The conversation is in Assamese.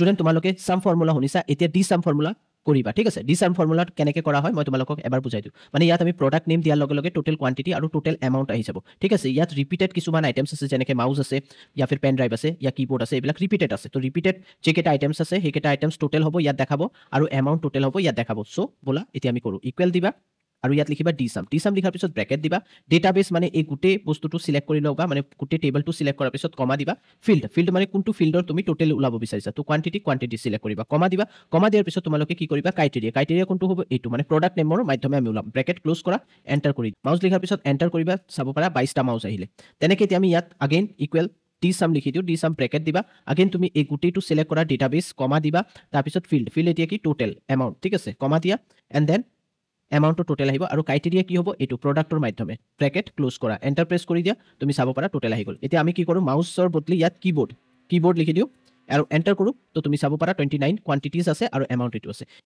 স্টুডেন্ট তোমালোকে সাম ফৰ্মুলা শুনিছা এতিয়া ডি সাম ফৰ্মুলা কৰিবা ঠিক আছে ডি সাম ফৰ্মুলা কেনেকৈ কৰা হয় মই তোমালোকক এবাৰ বুজাই দিওঁ মানে ইয়াত আমি প্ৰডাক্ট নেম দিয়াৰ লগে লগে টোটেল কোৱান্টিটি আৰু টোটেল এমাউণ্ট আহি যাব ঠিক আছে ইয়াত ৰিপিটেড কিছুমান আইটেমছ আছে যেনেকৈ মাউচ আছে ইয়া ফিৰ পেন ড্ৰাইভ আছে ইয়া কীবোৰ্ড আছে এইবিলাক ৰিপিটেড আছে তো ৰিপিটেড যিকেইটা আইটেমছ আছে সেইকেইটা আইটেমছ টোটেল হ'ব ইয়াত দেখাব আৰু এমাউণ্ট টোটেল হ'ব ইয়াত দেখাব চ' ব'লা এতিয়া আমি কৰোঁ ইকুৱেল দিবা আৰু ইয়াত লিখিবা ডি সাম লিখাৰ পিছত ব্ৰেকেট দিবা ডেটাবেছ মানে এই গোটেই বস্তুটো সিলেক্ট কৰি ল'বা মানে গোটেই টেবলটো সিলেক্ট কৰাৰ পিছত কমা দিবা ফিল্ড মানে কোনটো ফিল্ডৰ তুমি টোটেল ওলাব বিচাৰিছা তো কোৱান্টিটি সিলেক্ট কৰিবা কমা দিবা কমা দিয়াৰ পিছত তোমালোকে কি কৰিবা ক্ৰাইটেৰিয়া কোনটো হ'ব এইটো মানে প্ৰডাক্ট নেমৰ মাধ্যমে আমি ওলাম ব্ৰেকেট ক্লোজ কৰা এণ্টাৰ কৰি মাউচ লিখাৰ পিছত এণ্টাৰ কৰিবা চাব পাৰা 22টা মাউচ আহিলে তেনেকৈ এতিয়া আমি ইয়াত আগেইন ইকুৱেল ডি সাম লিখি দিওঁ ডি সাম ব্ৰেকেট দিবা আগেইন তুমি এই গোটেইটো সিলেক্ট কৰা ডেটাবেছ কমা দিবা তাৰপিছত ফিল্ড এতিয়া কি টোটেল এমাউণ্ট ঠিক আছে কমা দিয়া এণ্ড দেন এমাউণ্টটো টোটেল আহিব আৰু ক্ৰাইটেৰিয়া কি হ'ব এইটো প্ৰডাক্টৰ মাধ্যমে ব্ৰেকেট ক্লোজ কৰা এণ্টাৰ প্ৰেছ কৰি দিয়া তুমি চাব পাৰা টোটেল আহি গ'ল এতিয়া আমি কি কৰোঁ মাউচৰ বদলি ইয়াত কীবোৰ্ড লিখি দিওঁ আৰু এণ্টাৰ কৰোঁ তো তুমি চাব পাৰা 29 কোৱান্টিটিজ আছে আৰু এমাউণ্ট এইটো আছে